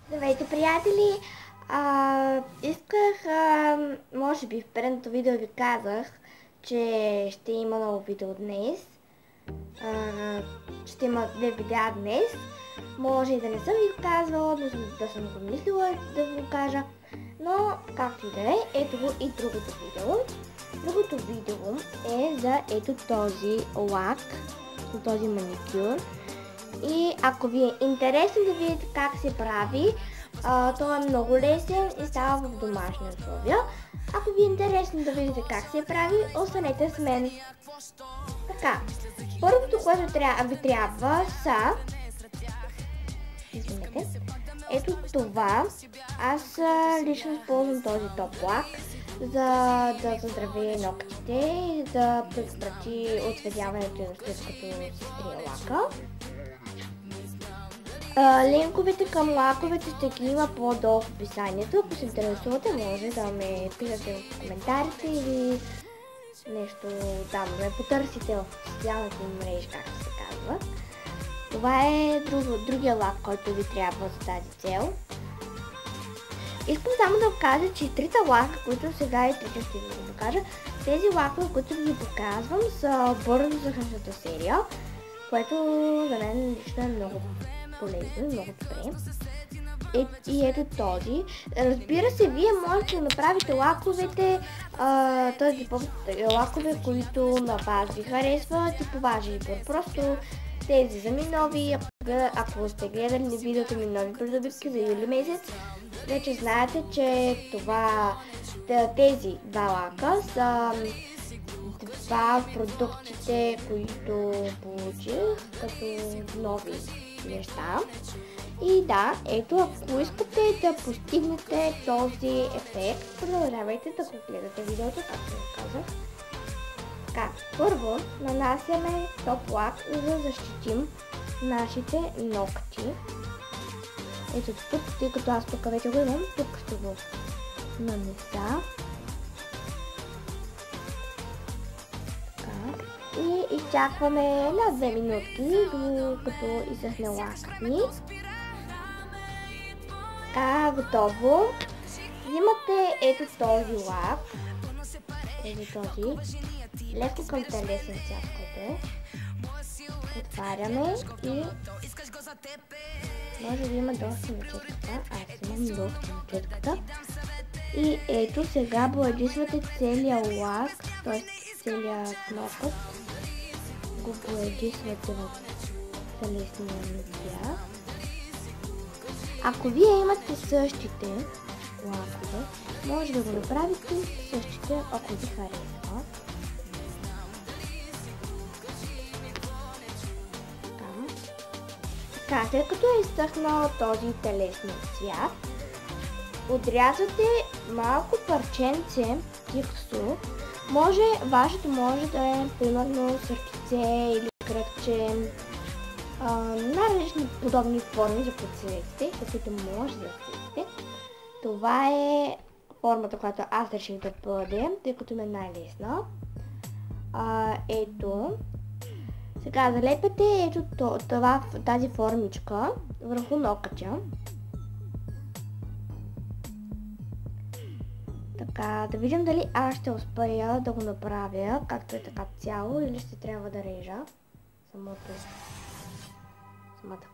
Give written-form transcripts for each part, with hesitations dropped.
Здравейте, приятели! Исках, може би в предното видео ви казах, че ще има ново видео днес. Ще има 2 видеа днес. Може и да не съм ви го казвала, да съм го мислила да ви го кажа. Но, както и да е, ето го и другото видео. Другото видео е за ето този лак, за този маникюр. И ако ви е интересно да видите как се прави, той е много лесен и става в домашни условия. Ако ви е интересно да видите как се прави, останете с мен. Така, първото, което ви трябва са... Извинете. Ето това. Аз лично използвам този топ лак, за да заздрави ногтите и да предотврати отцветяването им след като се стрие лака. Линковете към лаковете ще ги има по-долу в описанието. Ако се интересувате, може да ме пишете в коментарите или нещо там, да ме потърсите в социалните мрежи, както се казва. Това е другия лак, който ви трябва за тази цел. Искам само да кажа, че трите лака, които сега и трите ще ви покажа, тези лакове, които ви показвам, са бързо захранващата серия, което за мен лично е много полезно, много добре. И ето този. Разбира се, вие можете да направите лаковете, лакове, които на вас ви харесват и по ваш избор. Просто тези за минови, ако сте гледали видеото ми нови придобивки за юли месец, вече знаете, че тези два лака са два от продуктите, които получих като нови неща. И да, ето, ако искате да постигнете този ефект, продължавайте да го гледате видеото, както ви казах. Така, първо нанасяме топ лак, за да защитим нашите ногти. Ето тук, тъй като аз тук вече го имам, тук ще го нанеса. Така, и изчакваме на 2 минутки, докато изсъхне лакът ни. Така, готово. Взимате ето този лак, този, леко към телесен цвят, който е. Отваряме и може да има доста на четката, аз имам доста на четката. И ето сега боядисвате целият лак, т.е. целият нокът, го боядисвате в телесния цвят. Ако вие имате същите лакове, може да го направите същите, ако ви харесва. Така, след като е изсъхнал този телесен цвят, отрязвате малко парченце тиксо. Вашето може да е примерно сърчице или кръгче, най-различни подобни форми за подсветите, които може да светите. Това е формата, която аз реших да бъде, тъй като ми е най-лесна. Ето. Сега залепете ето тази формичка върху нокътя. Така, да видим дали аз ще успея да го направя, както е така цяло, или ще трябва да режа самата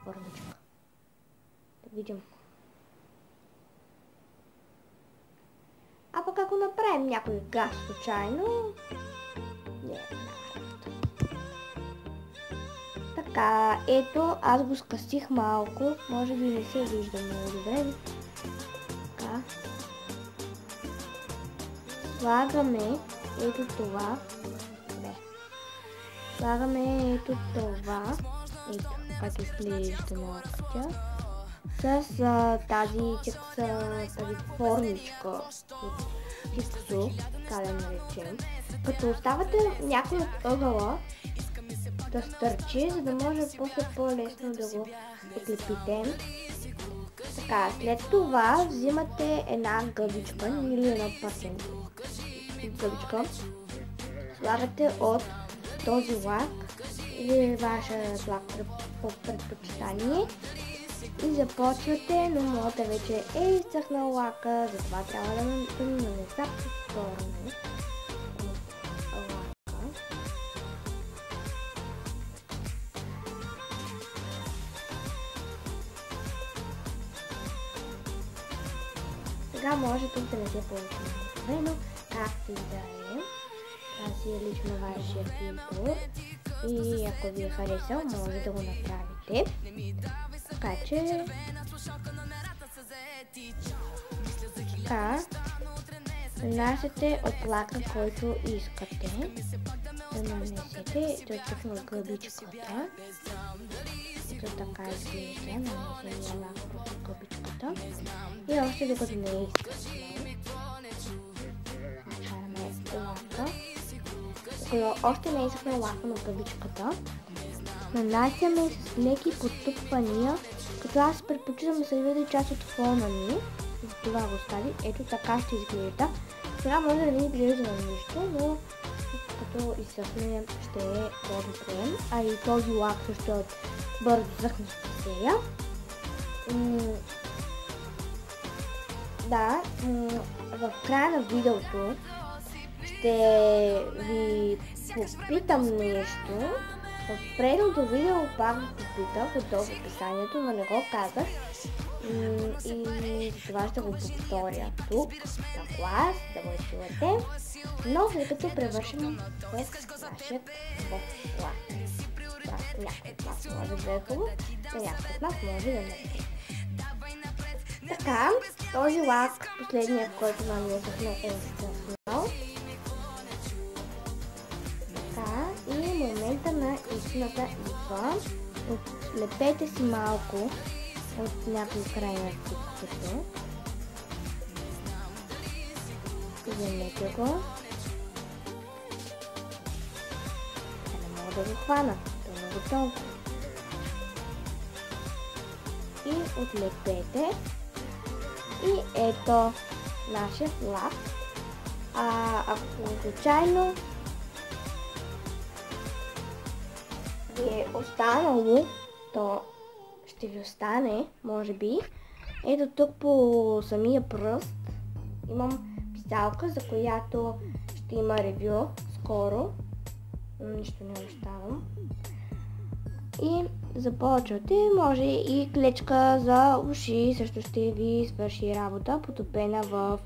формичка. Да видим. А пък ако направим някой газ случайно, не е работа. Така, ето, аз го скъсих малко, може би не се вижда много добре. Така. Слагаме ето това. Слагаме ето това. Ето, как изглежда ногтя. С тази формичка от тиксо, така да наречем. Като оставате някой от ъгъла да стърчи, за да може после по-лесно да го отлепите. Така, след това взимате една гъбичка или едно парченце гъбичка, слагате от този лак или вашия лак по предпочитание И започвате, но моята вече е изцъхнала лака, затова трябва да нанеса повторно лака. Сега може тук да не се получи много, както и да е. Това си е лично вашия избор и ако ви е харесал, може да го направите. Така че така нанасяте от лака, който искате да нанесете. Тук на гъбичката. Ето така изглежда, нанесения лак върху гъбичката. И още докато не е изкъснал, накараме лака. Докато още не е изкъснал лака на гъбичката, нанасяме с леки потупвания, като аз предпочитам да се види част от фона ми, за това го остави. Ето така ще изглежда. Сега може да не ви изглежда на нищо, но като изсъхне ще е по-добре. А и този лак също е от бързо съхнаща серия. Да, в края на видеото ще ви попитам нещо. В предното видео пак го попитах отдолу в описанието, но не го казах. И това ще го повторя тук, на клас, да го чуете. Но след като превършим с нашия лак. Някой от нас може да е хубаво, но някой от нас може да не е. Така, този лак, последният, който нанесохме, е изцъфнал. Така, и момента на истината идва. Отлепете си малко от някой край на ципката. Вземете го. Не мога да го хвана, то е много тонко. И отлепете. И ето нашия лак. Ако случайно ви е останало, то ще ви остане, може би. Ето тук по самия пръст имам писалка, за която ще има ревю скоро. Нищо не оставам. И започвате, може и клечка за уши, също ще ви свърши работа, потопена в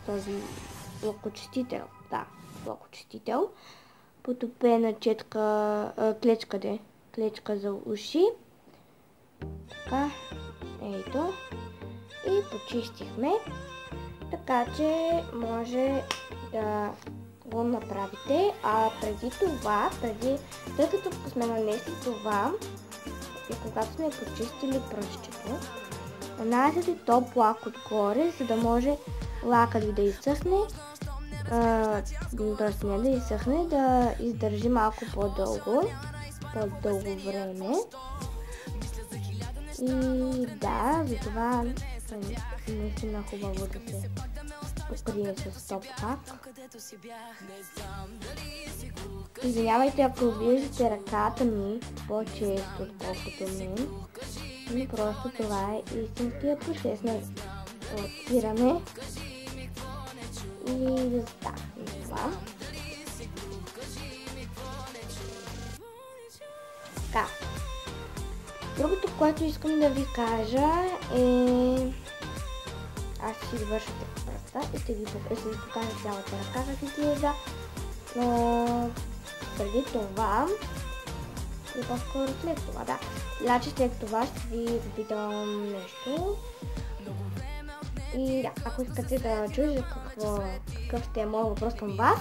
този лъкочистител. Да, лъкочистител. Потопена клечка за уши. Така, ето. И почистихме. Така че може да го направите. А преди това, тъй като сме нанесли това и когато сме почистили пръстчето, нанасяте топ лак отгоре, за да може лакът ви да изсъхне. Т.е. не да изсъхне, да издържи малко по-дълго време. И да, затова е наистина хубаво да се покрие с топ лак. Извинявайте, ако виждате ръката ми по-често, отколкото мен, но просто това е истинския процес на лакиране. И да стане това. Така. Другото, което искам да ви кажа е... Аз ще си върша пръста и ще ви покажа цялата ръка как изглежда. Но преди това и по-скоро след това, да. Значи след това ще ви попитам нещо. И да, ако искате да чуете какъв ще е моят въпрос към вас,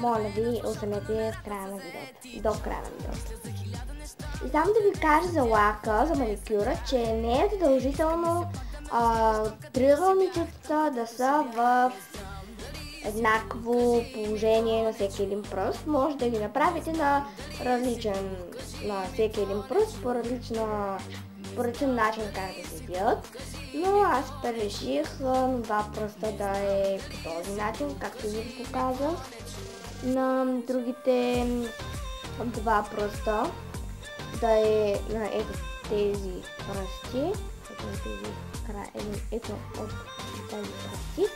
моля ви, останете в края на видеото, до края на видеото. И само да ви кажа за лака, за маникюра, че не е задължително триъгълничетата да са в еднакво положение на всеки един пръст. Може да ги направите на всеки един пръст по различен начин как да се делат. Но аз реших на два пръста да е по този начин, както ви показах. На другите два пръста да е на ето тези пръсти, ето от тези пръсти,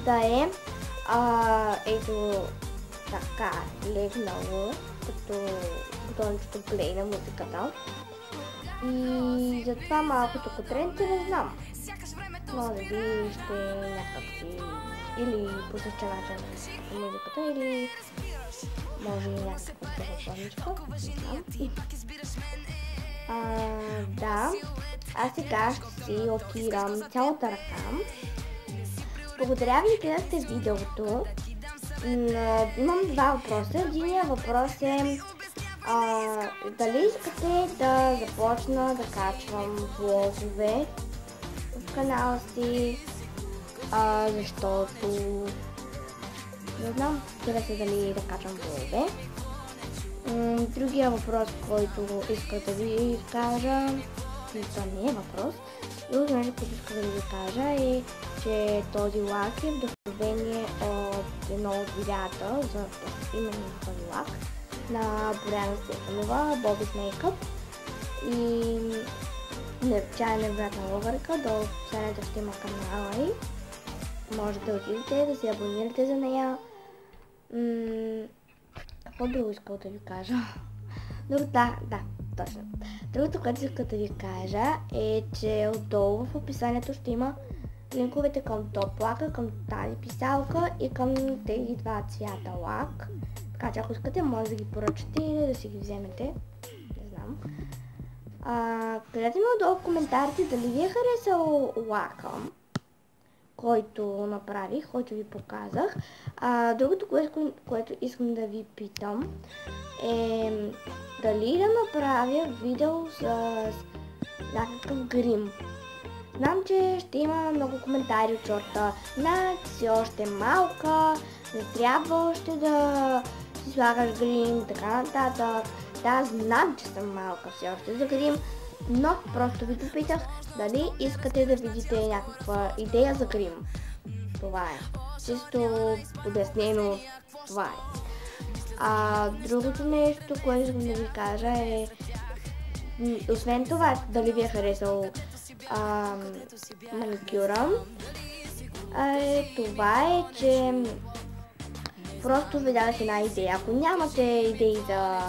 да е ето така легнало, като бутончето play на музиката. И затова малкото котренце не знам. Може би ще някакси или по същия начин като музиката, или може и някаква телефоничка. Да, аз сега ще си отирам цялата ръка. Благодаря ви, гледахте видеото. Имам два въпроса. Единият въпрос е дали искате да започна да качвам влогове в канала си, защото не знам, интересно дали да качвам влогове. Другия въпрос, който иска да ви кажа, това не е въпрос, другото нещо, което иска да ви кажа е, че този лак е вдъхновение от едно от видеята, за именно този лак, на Боряна Стефанова, Bobby's Makeup. И тя е невероятна логърка, до последната ще има канала и може да отидете, да се абонирате за нея. Какво друго искал да ви кажа? Да, точно. Другото, което искам да ви кажа е, че отдолу в описанието ще има линковете към топ лака, към тази писалка и към тези два цвята лак. Така че ако искате, може да ги поръчате или да си ги вземете. Не знам. Кажете ми отдолу в коментарите дали ви е харесал лака, който направих, който ви показах. Другото, което искам да ви питам е дали да направя видео с някакъв грим. Знам, че ще има много коментари от сорта си още малка, не трябва още да си слагаш грим, така нататък. Да, знам, че съм малка все още за грим, но просто ви попитах дали искате да видите някаква идея за грим. Това е. Чисто обяснено, това е. Другото нещо, което искам да ви кажа е, освен това, дали ви е харесал маникюра, това е, че просто ви дадах една идея. Ако нямате идеи за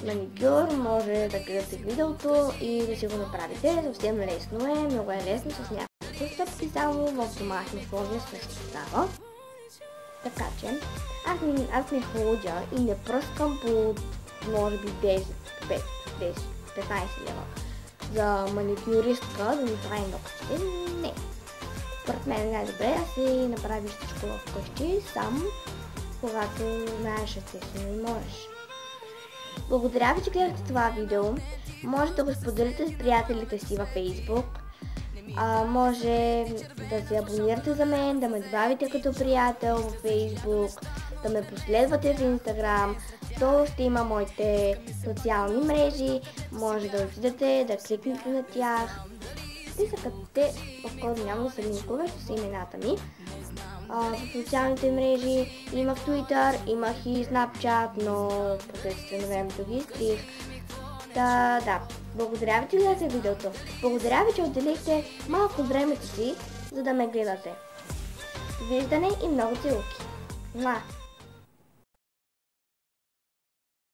маникюр, може да гледате видеото и да си го направите. Съвсем лесно е, много е лесно, с някакви стъпки, само в домашни условия също става. Така че, аз не ходя и не пръскам по може би 10-15 лева за маникюристка да ми прави ногтите. Не. Според мен е най-добре да си направиш всичко вкъщи сам, когато знаеш естествено и можеш. Благодаря ви, че гледахте това видео. Може да го споделите с приятелите си във Facebook. Може да се абонирате за мен, да ме добавите като приятел във Facebook, да ме последвате в Instagram. Долу ще има моите социални мрежи, може да отидете, да кликнете на тях. Списъкът по-скоро няма да са линкове, ще са имената ми. В социалните мрежи имах Twitter, имах и Snapchat, но последствие на времето ги изтрих. Да. Благодаря ви, че гледате видеото. Благодаря ви, че отделихте малко времето си, за да ме гледате. Довиждане и много целуки.